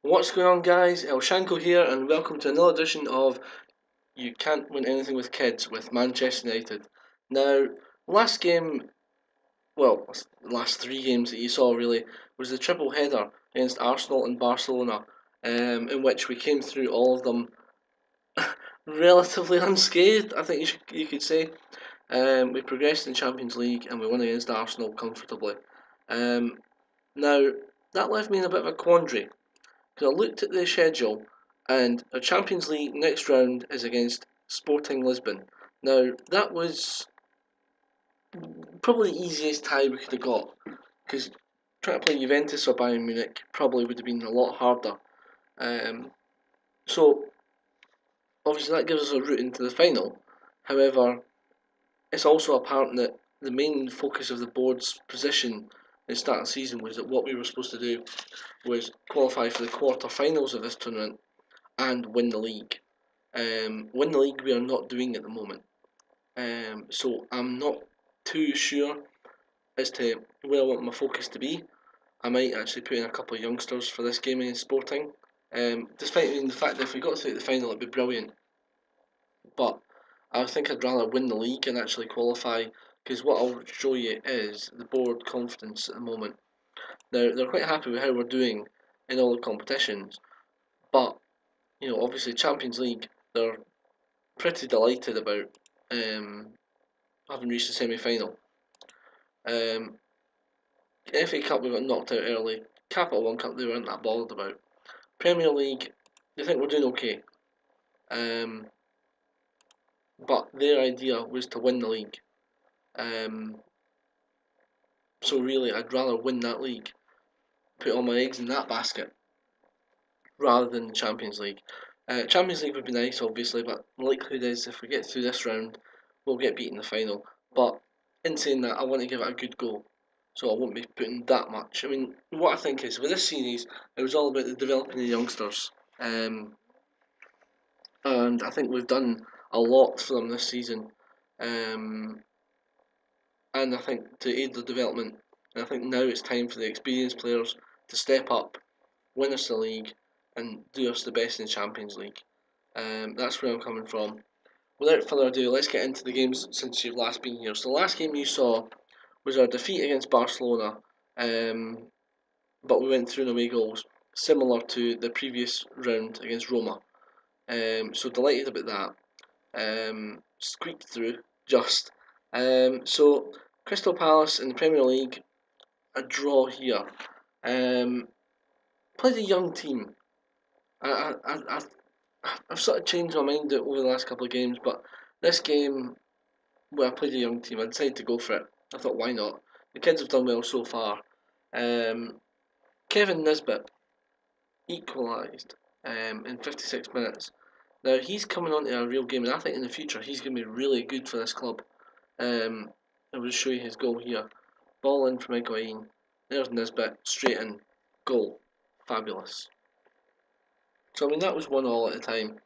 What's going on, guys? El Shanko here, and welcome to another edition of You Can't Win Anything with Kids with Manchester United. Now, last game, well, last three games that you saw really, was the triple header against Arsenal and Barcelona, in which we came through all of them relatively unscathed, I think you could say. We progressed in Champions League and we won against Arsenal comfortably. Um, Now, that left me in a bit of a quandary because I looked at the schedule, and our Champions League next round is against Sporting Lisbon. Now, that was probably the easiest tie we could have got, because trying to play Juventus or Bayern Munich probably would have been a lot harder. Um, so, obviously, that gives us a route into the final. However, it's also apparent that the main focus of the board's position at the start of the season was that what we were supposed to do was qualify for the quarter-finals of this tournament and win the league. Win the league we are not doing at the moment. So I'm not too sure as to where I want my focus to be. I might actually put in a couple of youngsters for this game against Sporting. Despite the fact that if we got through the final it'd be brilliant. But I think I'd rather win the league and actually qualify, because what I'll show you is the board confidence at the moment. Now they're quite happy with how we're doing in all the competitions, but obviously Champions League, they're pretty delighted about having reached the semi-final. FA Cup we got knocked out early. Capital One Cup they weren't that bothered about. Premier League, they think we're doing okay. But their idea was to win the league. So really, I'd rather win that league, put all my eggs in that basket, rather than the Champions League. Champions League would be nice, obviously, but the likelihood is if we get through this round, we'll get beat in the final. But in saying that, I want to give it a good go, so I won't be putting that much. I mean, what I think is with this series, it was all about the developing the youngsters, and I think we've done a lot for them this season, and I think to aid the development. And I think now it's time for the experienced players to step up, win us the league, and do us the best in the Champions League. That's where I'm coming from. Without further ado, let's get into the games since you've last been here. So the last game you saw was our defeat against Barcelona, but we went through in away goals, similar to the previous round against Roma. So delighted about that. Squeaked through, just. So Crystal Palace in the Premier League, a draw here. Played a young team. I've sort of changed my mind over the last couple of games, but this game, where I played a young team, I decided to go for it. I thought, why not? The kids have done well so far. Kevin Nisbet equalised in 56 minutes. Now, he's coming onto a real game, and I think in the future he's going to be really good for this club. I will show you his goal here. Ball in from Higuain. There's Nisbet, straight in. Goal. Fabulous. So, I mean, that was 1-1 at the time.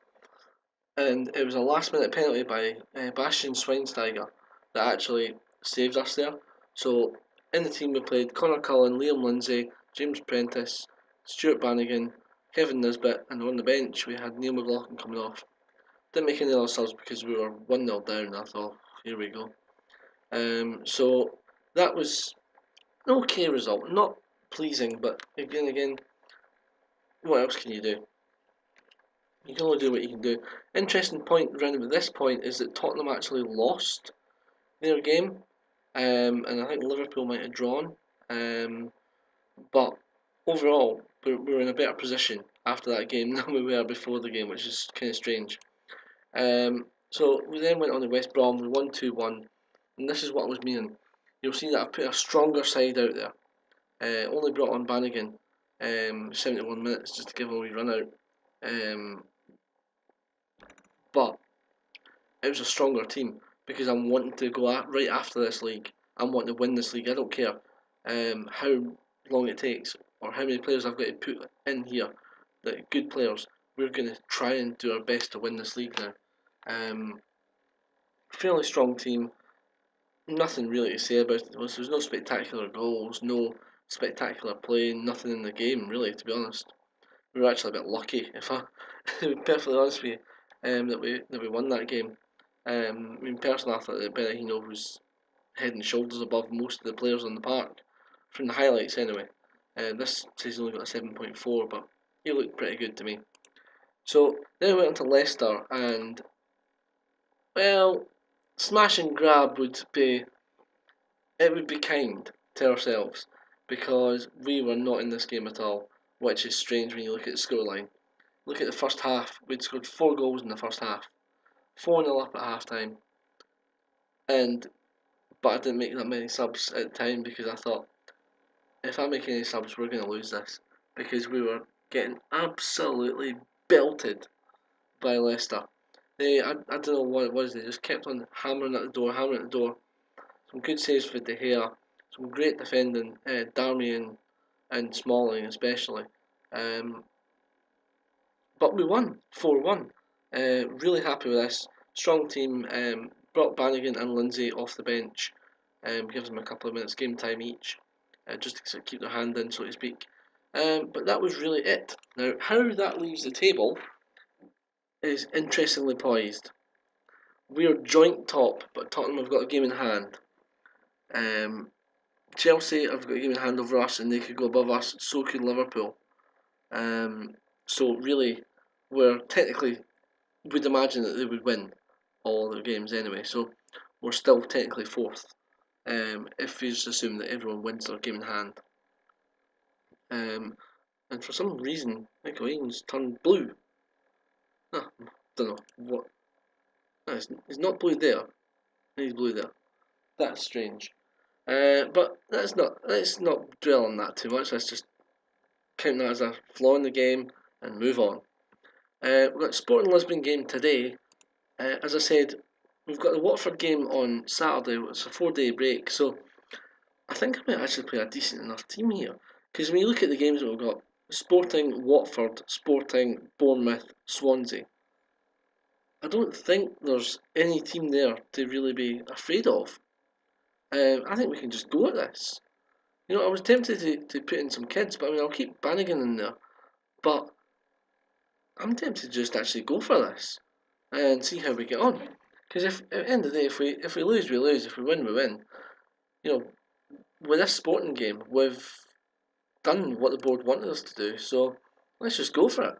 And it was a last minute penalty by Bastian Schweinsteiger that actually saved us there. So, in the team we played Connor Cullen, Liam Lindsay, James Prentice, Stuart Bannigan, Kevin Nisbet, and on the bench we had Neil McLaughlin coming off. Didn't make any other subs because we were 1-0 down. I thought, here we go. So that was an okay result. Not pleasing, but again, what else can you do? You can only do what you can do. Interesting point around about this point is that Tottenham actually lost their game, and I think Liverpool might have drawn. But overall, we're in a better position after that game than we were before the game, which is kind of strange. So we then went on to West Brom. We won 2-1, and this is what I was meaning. You'll see that I've put a stronger side out there. Only brought on Bannigan 71 minutes just to give him a wee run out. But it was a stronger team because I'm wanting to go right after this league. I'm wanting to win this league. I don't care how long it takes or how many players I've got to put in here. That good players. We're going to try and do our best to win this league now. Fairly strong team. Nothing really to say about it. There's no spectacular goals, no spectacular play, nothing in the game really, to be honest. we were actually a bit lucky, if I to be perfectly honest with you, that we won that game. I mean, personally, I thought that Berahino was head and shoulders above most of the players on the park, from the highlights anyway. This says he's only got a 7.4, but he looked pretty good to me. So then we went on to Leicester, and well, smash and grab would be kind to ourselves because we were not in this game at all, which is strange when you look at the scoreline. Look at the first half. We'd scored 4 goals in the first half, 4-0 up at half time, and but I didn't make that many subs at the time because I thought if I make any subs, we're going to lose this because we were getting absolutely belted by Leicester. I don't know what it was. They just kept on hammering at the door, hammering at the door. Some good saves for De Gea, some great defending, Darmian and Smalling especially. Um, but we won 4-1. Really happy with this. Strong team. Brought Bannigan and Lindsay off the bench. Gives them a couple of minutes game time each, just to sort of keep their hand in, so to speak. But that was really it. Now, how that leaves the table is interestingly poised. We are joint top, but Tottenham have got a game in hand. Chelsea have got a game in hand over us, and they could go above us. So could Liverpool. So really, we're technically would imagine that they would win all their games anyway. So we're still technically fourth. If you just assume that everyone wins their game in hand. And for some reason, Michael Eames turned blue. Ah, don't know what. No, he's not blue there. He's blue there. That's strange. But let's not dwell on that too much. Let's just count that as a flaw in the game and move on. We've got Sporting Lisbon game today. As I said, we've got the Watford game on Saturday. It's a 4-day break, so I think I might actually play a decent enough team here. Because when you look at the games that we've got, Sporting, Watford, Sporting, Bournemouth, Swansea, I don't think there's any team there to really be afraid of. I think we can just go at this. You know, I was tempted to put in some kids, but I mean, I'll keep Bannigan in there. But I'm tempted to just actually go for this and see how we get on. Because if at the end of the day, if we lose, we lose. If we win, we win. You know, with this Sporting game, we've done what the board wanted us to do. So let's just go for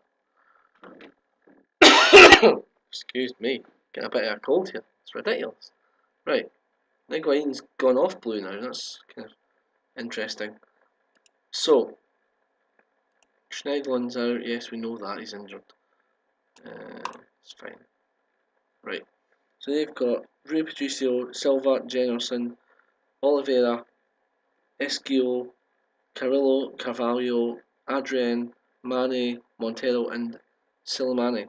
it. Excuse me, getting a bit of a cold here. It's ridiculous. Right, Higuain's gone off blue now. That's kind of interesting. So Schneiderlin's out. Yes, we know that he's injured. It's fine. Right. So they've got Rui Patricio, Silva, Jennerson, Oliveira, Esquio, Carrillo, Carvalho, Adrian, Mane, Montero, and Silimani.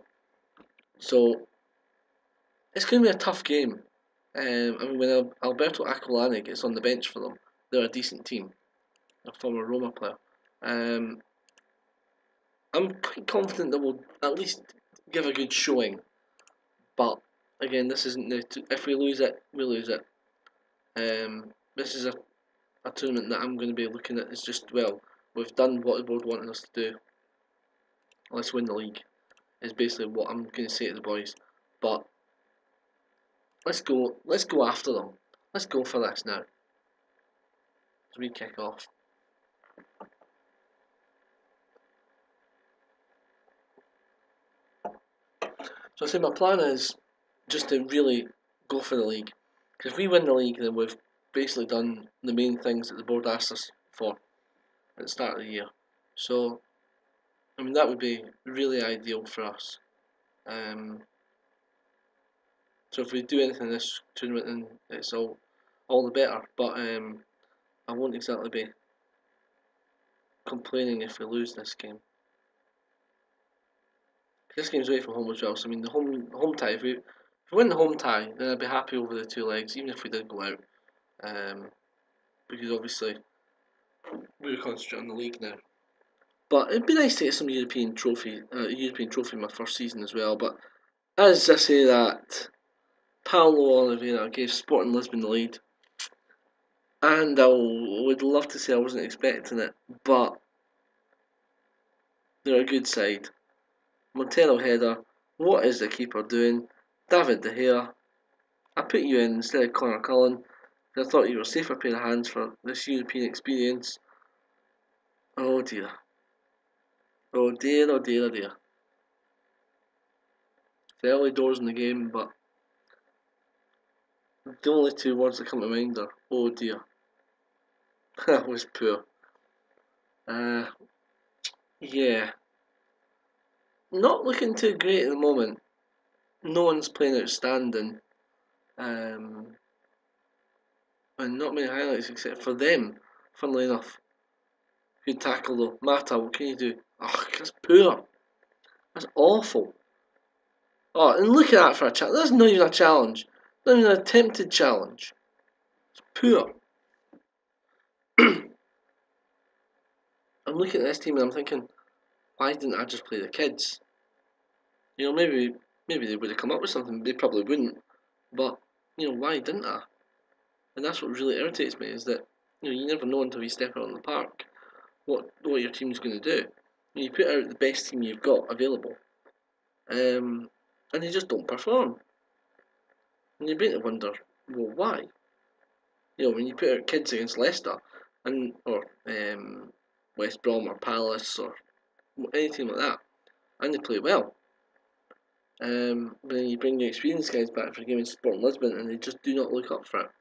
So it's going to be a tough game. I mean, when Alberto Aquilani gets on the bench for them, they're a decent team. A former Roma player. I'm quite confident that we'll at least give a good showing. But again, this isn't if we lose it, we lose it. This is a tournament that I'm going to be looking at as just, well, we've done what the board wanted us to do. Let's win the league, is basically what I'm going to say to the boys. But let's go after them. Let's go for this now. As we kick off. So I say my plan is just to really go for the league. Because if we win the league, then we've basically done the main things that the board asked us for at the start of the year. So, I mean, that would be really ideal for us. So if we do anything in this tournament, then it's all the better. But I won't exactly be complaining if we lose this game. This game's away from home as well, so I mean the home tie. If we win the home tie, then I'd be happy over the 2 legs, even if we did go out. Because obviously we're concentrating on the league now. But it'd be nice to get some European trophy in my first season as well. But as I say that, Paulo Oliveira gave Sporting Lisbon the lead, and I would love to say I wasn't expecting it, but They're a good side. Montero header. What is the keeper doing? David De Gea. I put you in instead of Connor Cullen. I thought you were a safer pair of hands for this European experience. Oh dear. Oh dear, oh dear, oh dear. The early doors in the game, but the only two words that come to mind are, oh dear. That was poor. Yeah. Not looking too great at the moment. No one's playing outstanding. And not many highlights except for them, funnily enough. Good tackle though. Mata, what can you do? Oh, that's poor. That's awful. Oh, and look at that for a challenge. That's not even a challenge. Not even an attempted challenge. It's poor. I'm looking at this team and I'm thinking, why didn't I just play the kids? You know, maybe they would have come up with something. They probably wouldn't. But, you know, why didn't I? And that's what really irritates me, is that, you know, you never know until you step out on the park what your team's going to do. You put out the best team you've got available, and they just don't perform. And you begin to wonder, well, why? You know, when you put out kids against Leicester, or West Brom or Palace or any team like that, and they play well. But then you bring the experienced guys back for a game in Sporting Lisbon, and they just do not look up for it.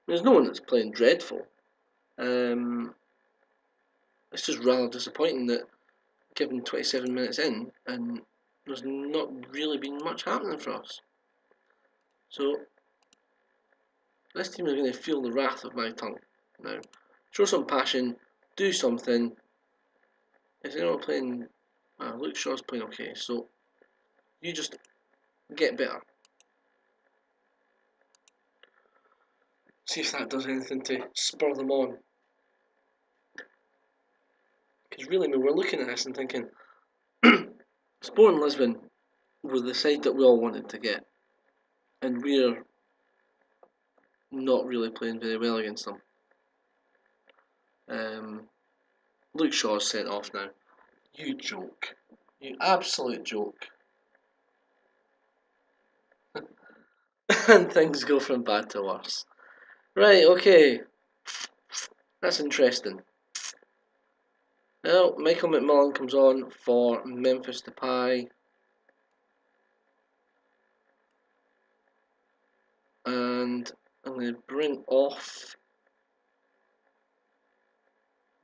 There's no one that's playing dreadful. It's just rather disappointing that given 27 minutes in, and there's not really been much happening for us. So this team is going to feel the wrath of my tongue now. Show some passion, do something. Is anyone playing? Luke Shaw's playing okay, so you just get better. See if that does anything to spur them on. Because really, we're looking at this and thinking, Sporting Lisbon were the side that we all wanted to get, and we're not really playing very well against them. Luke Shaw's sent off now. You joke. You absolute joke. And things go from bad to worse. Right, okay. That's interesting. Now, Michael McMullen comes on for Memphis Depay. And I'm going to bring off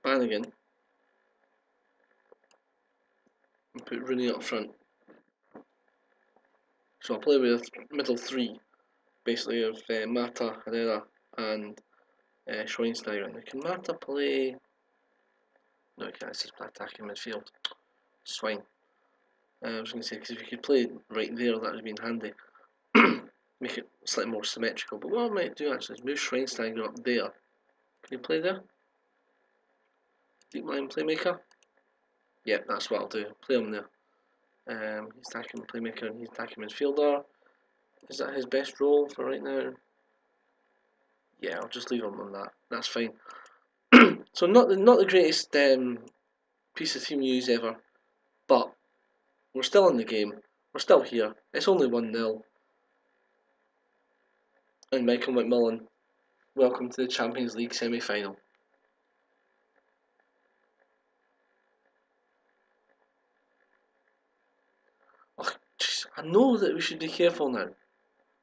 Bannigan and put Rooney up front. So I'll play with middle three, basically of Mata, Herrera, and Schweinsteiger. Now, can Mata play? No, he can't. It's just attacking midfield. Swine. I was going to say, because if you could play right there, that would have been handy. Make it slightly more symmetrical. But what I might do actually is move Schweinsteiger up there. Can you play there? Deep line playmaker? Yep, that's what I'll do. Play him there. He's attacking playmaker and he's attacking midfielder. Is that his best role for right now? Yeah, I'll just leave him on that. That's fine. So not the greatest piece of team news ever, but we're still in the game. We're still here. It's only 1-0. And Michael McMullen, welcome to the Champions League semi-final. Oh, geez, I know that we should be careful now.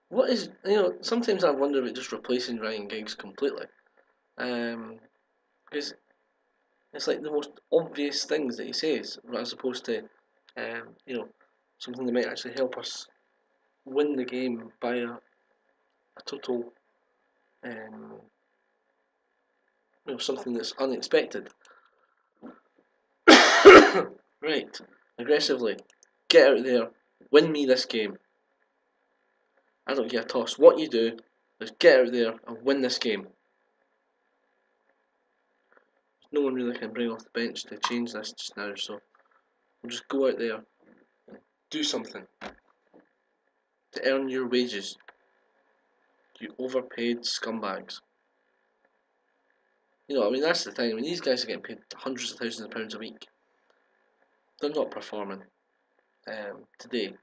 What is, sometimes I wonder about just replacing Ryan Giggs completely. Because it's like the most obvious things that he says, as opposed to, something that might actually help us win the game by a total, something that's unexpected. Right, aggressively, get out there, win me this game. I don't give a toss what you do, just get out there and win this game. No one really can bring off the bench to change this just now, so we'll just go out there and do something to earn your wages, you overpaid scumbags. You know, I mean, that's the thing. I mean, these guys are getting paid hundreds of thousands of pounds a week. They're not performing today.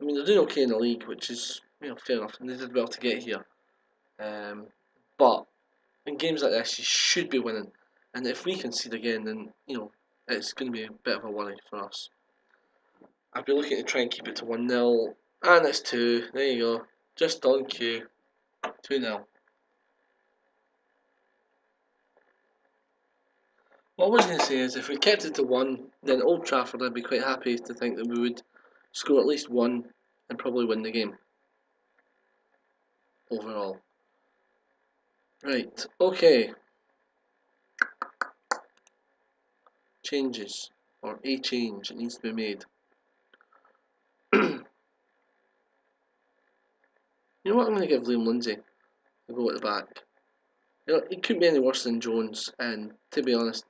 I mean, they're doing okay in the league, which is, you know, fair enough, and they did well to get here. But in games like this, you should be winning, and if we concede again, then you know it's going to be a bit of a worry for us. I'd be looking to try and keep it to 1-0, and it's 2. There you go, just on cue, 2-0. What I was going to say is, if we kept it to 1, then at Old Trafford, I'd be quite happy to think that we would score at least 1 and probably win the game overall. Right, okay. Changes, or a change that needs to be made. You know what? I'm going to give Liam Lindsay a go at the back. You know, it couldn't be any worse than Jones, and to be honest,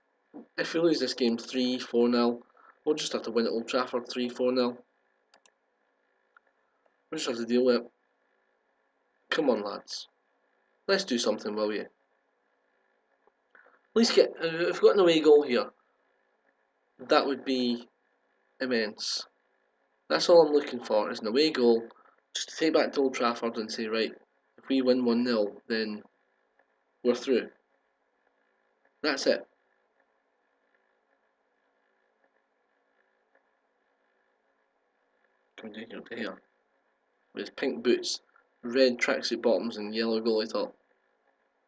if we lose this game 3-4-0, we'll just have to win at Old Trafford 3-4-0. We'll just have to deal with it. Come on, lads. Let's do something, will you? At least get, if we've got an away goal here, that would be immense. That's all I'm looking for, is an away goal, just to take back to Old Trafford and say, right, if we win 1-0, then we're through. That's it. Coming down here to here. With his pink boots, red tracksuit bottoms and yellow goalie top.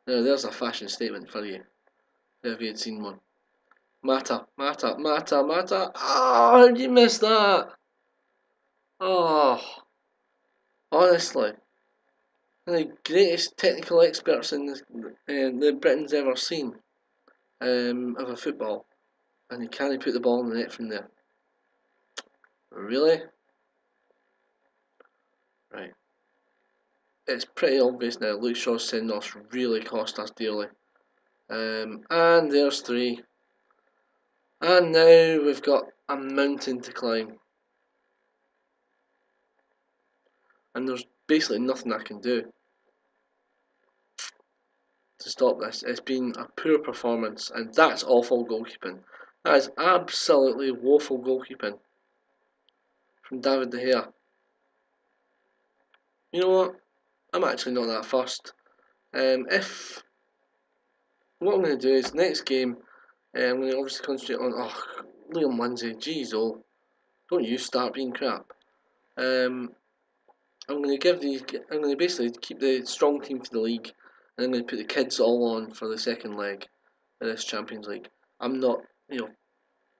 Now there's a fashion statement for you, if you had seen one. Mata. Oh, how did you miss that? Oh, honestly. The greatest technical experts in the Britain's ever seen of a football. And he can't put the ball in the net from there. Really? Right. It's pretty obvious now. Luke Shaw's send-offs really cost us dearly. And there's 3. And now we've got a mountain to climb. And there's basically nothing I can do to stop this. It's been a poor performance, and that's awful goalkeeping. That is absolutely woeful goalkeeping from David De Gea. You know what? I'm actually not that fussed. If what I'm going to do is next game, I'm going to obviously concentrate on Liam Lindsay. Jeez, don't you start being crap. I'm going to basically keep the strong team for the league, and I'm going to put the kids all on for the second leg of this Champions League. I'm not, you know,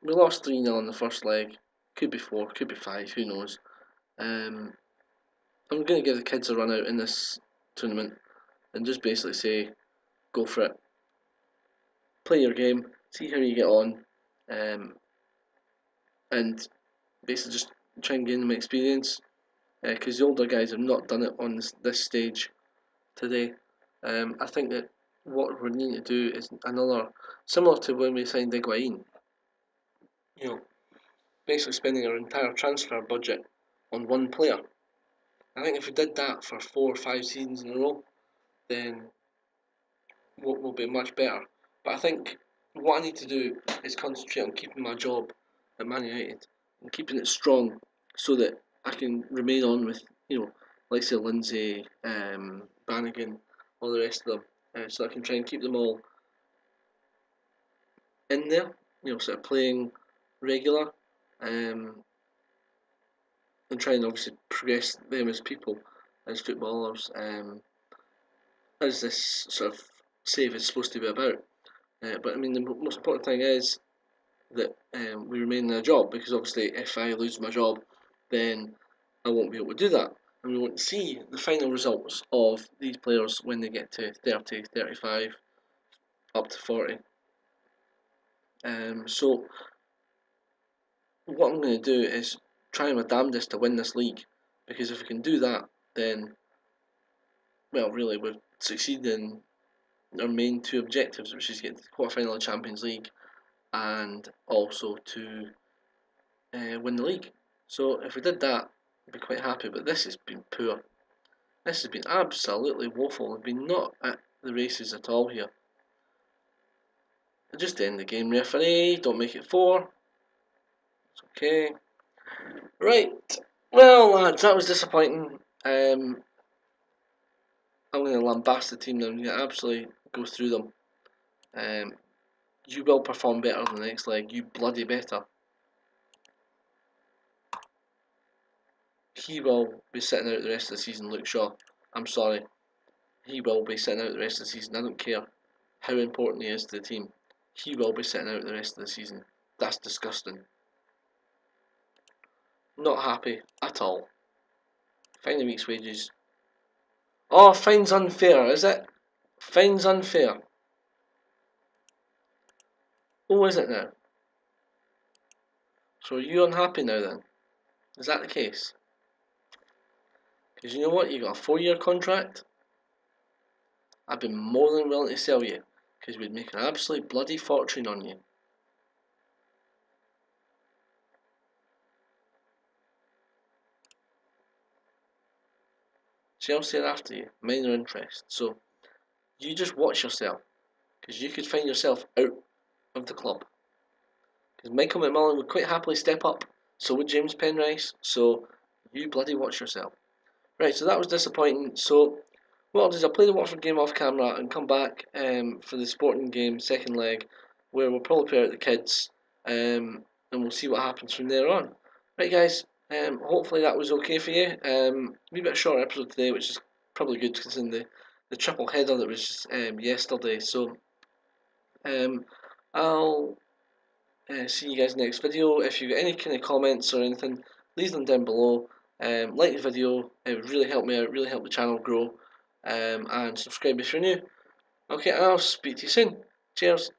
we lost 3-0 in the first leg. Could be 4, could be 5, who knows. I'm going to give the kids a run out in this tournament and just basically say, go for it. Play your game, see how you get on, and basically just try and gain them experience. Because the older guys have not done it on this stage today. I think that what we need to do is another, similar to when we signed Higuain. You know, basically spending our entire transfer budget on one player. I think if we did that for 4 or 5 seasons in a row, then we'll be much better. But I think what I need to do is concentrate on keeping my job at Man United and keeping it strong, so that I can remain on with, you know, like say Lindsay, Bannigan, all the rest of them, so I can try and keep them all in there, you know, sort of playing regular, and try and obviously progress them as people, as footballers, as this sort of save is supposed to be about. But I mean, the most important thing is that we remain in a job, because obviously if I lose my job, then I won't be able to do that, and we won't see the final results of these players when they get to 30, 35, up to 40. So what I'm going to do is try my damnedest to win this league, because if we can do that, then, well, really, we've succeeded in our main 2 objectives, which is get to the quarter-final of the Champions League and also to win the league. So if we did that, I'd be quite happy, but this has been poor. This has been absolutely woeful. We've been not at the races at all here. Just end the game, referee. Don't make it 4. It's okay. Right. Well, lads, that was disappointing. I'm going to lambast the team now. I'm going to absolutely go through them. You will perform better in the next leg. You bloody better. He will be sitting out the rest of the season, Luke Shaw. I'm sorry. He will be sitting out the rest of the season. I don't care how important he is to the team. He will be sitting out the rest of the season. That's disgusting. Not happy at all. Fine a week's wages. Oh, fine's unfair, is it? Fine's unfair. Oh, is it now? So are you unhappy now then? Is that the case? Because you know what? You got a 4-year contract. I'd be more than willing to sell you. Because we'd make an absolute bloody fortune on you. Chelsea are after you. Minor interest. So you just watch yourself. Because you could find yourself out of the club. Because Michael McMullen would quite happily step up. So would James Penrice. So you bloody watch yourself. Right, so that was disappointing. So what I'll do is I'll play the Watford game off camera and come back for the Sporting game second leg, where we'll probably play out the kids, and we'll see what happens from there on. Right, guys. Hopefully that was okay for you. A wee bit short episode today, which is probably good considering the triple header that was yesterday. So I'll see you guys next video. If you've got any kind of comments or anything, leave them down below. Like the video, it would really help me out, really help the channel grow. And subscribe if you're new. Okay, I'll speak to you soon. Cheers.